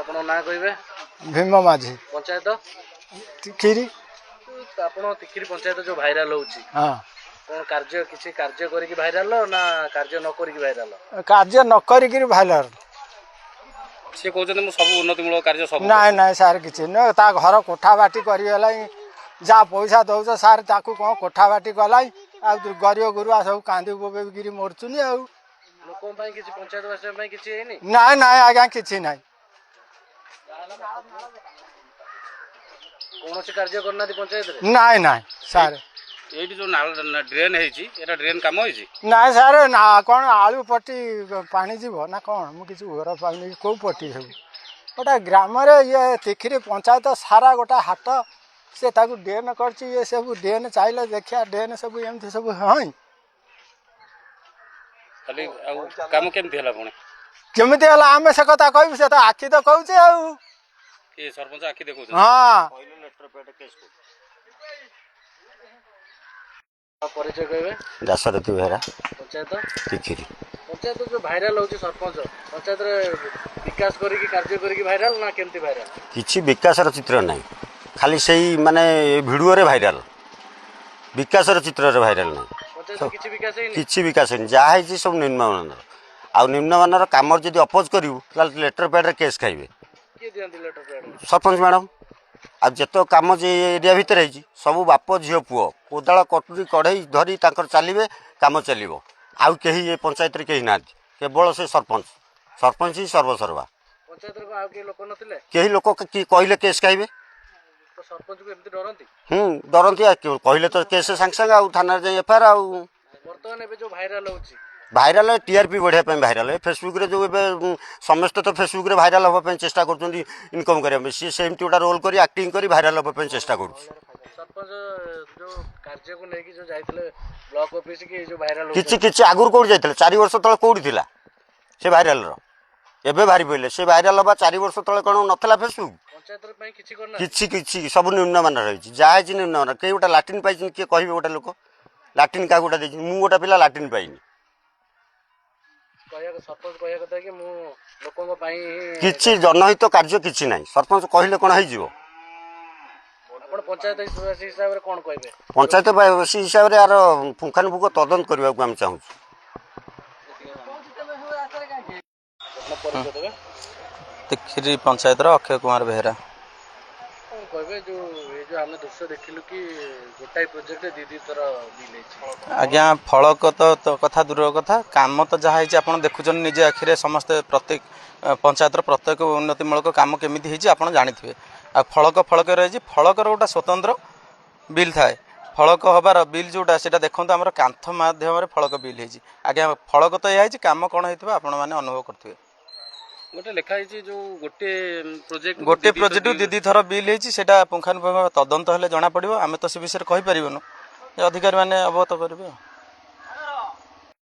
ଆପଣ ନାଁ କହିବେ? ଭୀମ ମାଝୀ ପଞ୍ଚାୟତ ତିଖିରି। ଆପଣ ତିକିରି ପଞ୍ଚାୟତ ଯୋଉ ଭାଇରାଲ ହଉଛି ହଁ, କଣ କାର୍ଯ୍ୟ କିଛି କାର୍ଯ୍ୟ କରିକି ଭାଇରାଲ ନା କାର୍ଯ୍ୟ ନ କରିକି ଭାଇରାଲ? କାର୍ଯ୍ୟ ନ କରିକିରି ଭାଇଲାର। ସିଏ କହୁଛନ୍ତି ମୁଁ ସବୁ ଉନ୍ନତିମୂଳକ କାର୍ଯ୍ୟ ସବୁ ନାଇଁ ନାଇଁ ସାର୍ କିଛି ନୁହେଁ। ତା ଘର କୋଠା ବାଟି କରିଗଲାଇଁ। ଯାହା ପଇସା ଦଉଛ ସାର୍ ତାକୁ କ'ଣ କୋଠା ବାଟି କଲାଇଁ। ଆଉ ଗରିବ ଗୁରୁଆ ସବୁ କାନ୍ଦି ବୋବେଇକିରି ମରୁଛନ୍ତି ଆଉ। ଲୋକଙ୍କ ପାଇଁ କିଛି ପଞ୍ଚାୟତବାସୀଙ୍କ ପାଇଁ କିଛି ହେଇନି? ନାଇଁ ନାଇଁ ଆଜ୍ଞା କିଛି ନାହିଁ। କୌଣସି କାର୍ଯ୍ୟ କରିନାହାନ୍ତି ପଞ୍ଚାୟତରେ? ନାଇଁ ନାଇଁ ସାର୍। ଏଇଠି ଯୋଉ ଡ୍ରେନ୍ ହେଇଛି ଏଟା ଡ୍ରେନ୍ କାମ ହେଇଛି? ନାଇଁ ସାର୍ ନା କ'ଣ ଆଳୁ ପଟି ପାଣି ଯିବ ନା କ'ଣ ମୁଁ କିଛି ଘର ପାଉନି। କେଉଁ ପଟି ସବୁ ଗୋଟା ଗ୍ରାମରେ ଇଏ ତିଖିରି ପଞ୍ଚାୟତ ସାରା ଗୋଟା ହାଟ ସେ ତାକୁ ଡ୍ରେନ୍ କରିଛି। ଇଏ ସବୁ ଡ୍ରେନ୍ ଚାହିଁଲେ ଦେଖିବା ଡ୍ରେନ୍ ସବୁ ଏମିତି ସବୁ ହଁ ଖାଲି ଆଉ କାମ କେମିତି ହେଲା ପୁଣି? କେମିତି ହେଲା ଆମେ ସେ କଥା କହିବୁ? ସେ ତ ଆଖି ତ କହୁଛି ଆଉ। କିଏ ସରପଞ୍ଚ ଆଖି ଦେଖଉଛନ୍ତି? ହଁ। ପରିଚୟ କହିବେ? ଦାଶରଥୀ ବେହେରା, ପଞ୍ଚାୟତ ତିଖିରି। ପଞ୍ଚାୟତ ଯୋଉ ଭାଇରାଲ ହଉଛି ସରପଞ୍ଚ ପଞ୍ଚାୟତରେ ବିକାଶ କରିକି କାର୍ଯ୍ୟ କରିକି ଭାଇରାଲ ନା କେମିତି ଭାଇରାଲ? କିଛି ବିକାଶର ଚିତ୍ର ନାହିଁ, ଖାଲି ସେଇ ମାନେ ଭିଡ଼ିଓରେ ଭାଇରାଲ। ବିକାଶର ଚିତ୍ରରେ ଭାଇରାଲ ନାହିଁ। ପଞ୍ଚାୟତ କିଛି ବିକାଶ ହେଇନି? କିଛି ବିକାଶ ହେଇନି। ଯାହା ହେଇଛି ସବୁ ନିମ୍ନମାନର। ଆଉ ନିମ୍ନମାନର କାମର ଯଦି ଅପୋଜ କରିବୁ ତାହେଲେ ଲେଟର ପ୍ୟାଡ଼ରେ କେସ୍ ଖାଇବେ। କିଏ ଦିଅନ୍ତି ଲେଟର ପ୍ୟାଡ୍? ସରପଞ୍ଚ ମ୍ୟାଡ଼ାମ୍। ଆଉ ଯେତେ କାମ ଯେ ଏରିଆ ଭିତରେ ହେଇଛି ସବୁ ବାପ ଝିଅ ପୁଅ କୋଦାଳ କଟୁରୀ କଢ଼େଇ ଧରି ତାଙ୍କର ଚାଲିବେ, କାମ ଚାଲିବ। ଆଉ କେହି ଏ ପଞ୍ଚାୟତରେ କେହି ନାହାନ୍ତି, କେବଳ ସେ ସରପଞ୍ଚ। ସରପଞ୍ଚ ହିଁ ସର୍ବସର୍ବା। ପଞ୍ଚାୟତରେ କଣ ଆଉ କେହି ଲୋକ ନଥିଲେ? କେହି ଲୋକ କି କହିଲେ କେସ୍ ଖାଇବେ। ତ ସରପଞ୍ଚକୁ ଏମିତି ଡରନ୍ତି? ଡରନ୍ତି। କହିଲେ ତ କେସ୍ ସାଙ୍ଗେ ସାଙ୍ଗେ ଆଉ ଥାନାରେ ଯାଇ ଏଫଆଇଆର। ଆଉ ବର୍ତ୍ତମାନ ଏବେ ଯୋଉ ଭାଇରାଲ ହଉଛି ଭାଇରାଲ ଟିଆରପି ବଢ଼ିବା ପାଇଁ ଭାଇରାଲ। ଫେସବୁକ୍ରେ ଯେଉଁ ଏବେ ସମସ୍ତେ ତ ଫେସବୁକ୍ରେ ଭାଇରାଲ ହେବା ପାଇଁ ଚେଷ୍ଟା କରୁଛନ୍ତି, ଇନକମ୍ କରିବା ପାଇଁ। ସିଏ ସେମିତି ଗୋଟେ ରୋଲ୍ କରି ଆକ୍ଟିଂ କରି ଭାଇରାଲ ହେବା ପାଇଁ ଚେଷ୍ଟା କରୁଛି। ସରପଞ୍ଚ ଯୋଉ କାର୍ଯ୍ୟକୁ ନେଇକି ଯୋଉ ଯାଇଥିଲେ ବ୍ଲକ ଅଫିସ କି ଯୋଉ ଭାଇରାଲ କିଛି ଆଗରୁ କେଉଁଠି ଯାଇଥିଲେ? 4 ବର୍ଷ ତଳେ କେଉଁଠି ଥିଲା ସେ ଭାଇରାଲର? ଏବେ ବାହାରି ପଡ଼ିଲେ। ସେ ଭାଇରାଲ ହେବା 4 ବର୍ଷ ତଳେ କ'ଣ ନଥିଲା ଫେସବୁକ୍? ପଞ୍ଚାୟତ ପାଇଁ କିଛି କରିନାହାନ୍ତି? କିଛି ସବୁ ନିମ୍ନମାନର ହେଇଛି। ଯାହା ହେଇଛି ନିମ୍ନମାନର। କେହି ଗୋଟେ ଲାଟ୍ରିନ୍ ପାଇଛନ୍ତି କିଏ କହିବେ? ଗୋଟେ ଲୋକ ଲାଟ୍ରିନ୍ କାହାକୁ ଗୋଟେ ଦେଇଛି? ମୁଁ ଗୋଟେ ପିଲା ଲାଟ୍ରିନ୍ ପାଇନି। ସରପଞ୍ଚ କହିବା କଥା କି ମୁଁ ଲୋକଙ୍କ ପାଇଁ କିଛି ଜନହିତ କାର୍ଯ୍ୟ କିଛି ନାହିଁ। ସରପଞ୍ଚ କହିଲେ କ'ଣ ହେଇଯିବ? ଆପଣ ପଞ୍ଚାୟତ ହିସାବରେ କ'ଣ କହିବେ? ପଞ୍ଚାୟତବାସୀ ହିସାବରେ ଆର ପୁଙ୍ଖାନୁପୁଙ୍ଖ ତଦନ୍ତ କରିବାକୁ ଆମେ ଚାହୁଁଛୁ। ତିଖିରି ପଞ୍ଚାୟତର ଅକ୍ଷୟ କୁମାର ବେହେରା। କ'ଣ କହିବେ ଯୋଉ ଏ ଯୋଉ ଆମେ ଦୃଶ୍ୟ ଦେଖିଲୁ କି ଗୋଟାଏ ପ୍ରୋଜେକ୍ଟ ଦି ଥର ବିଲ୍ ହେଇଛି? ଆଜ୍ଞା ଫଳକ ତ କଥା ଦୂର କଥା, କାମ ତ ଯାହା ହେଇଛି ଆପଣ ଦେଖୁଛନ୍ତି ନିଜେ ଆଖିରେ। ସମସ୍ତେ ପ୍ରତ୍ୟେକ ପଞ୍ଚାୟତର ପ୍ରତ୍ୟେକ ଉନ୍ନତିମୂଳକ କାମ କେମିତି ହେଇଛି ଆପଣ ଜାଣିଥିବେ। ଆଉ ଫଳକ ରହିଛି, ଫଳକର ଗୋଟେ ସ୍ୱତନ୍ତ୍ର ବିଲ୍ ଥାଏ। ଫଳକ ହେବାର ବିଲ୍ ଯେଉଁଟା ସେଇଟା ଦେଖନ୍ତୁ ଆମର କାନ୍ଥ ମାଧ୍ୟମରେ ଫଳକ ବିଲ୍ ହେଇଛି। ଆଜ୍ଞା ଫଳକ ତ ଏଇଆ ହେଇଛି, କାମ କ'ଣ ହେଇଥିବ ଆପଣମାନେ ଅନୁଭବ କରୁଥିବେ। ଗୋଟେ ଲେଖା ହେଇଛି ଯୋଉ ଗୋଟେ ପ୍ରୋଜେକ୍ଟକୁ ଦି ଥର ବିଲ୍ ହେଇଛି। ସେଇଟା ପୁଙ୍ଖାନୁପୁଙ୍ଖ ତଦନ୍ତ ହେଲେ ଜଣାପଡ଼ିବ। ଆମେ ତ ସେ ବିଷୟରେ କହିପାରିବୁନୁ, ଅଧିକାରୀମାନେ ଅବଗତ କରିବେ।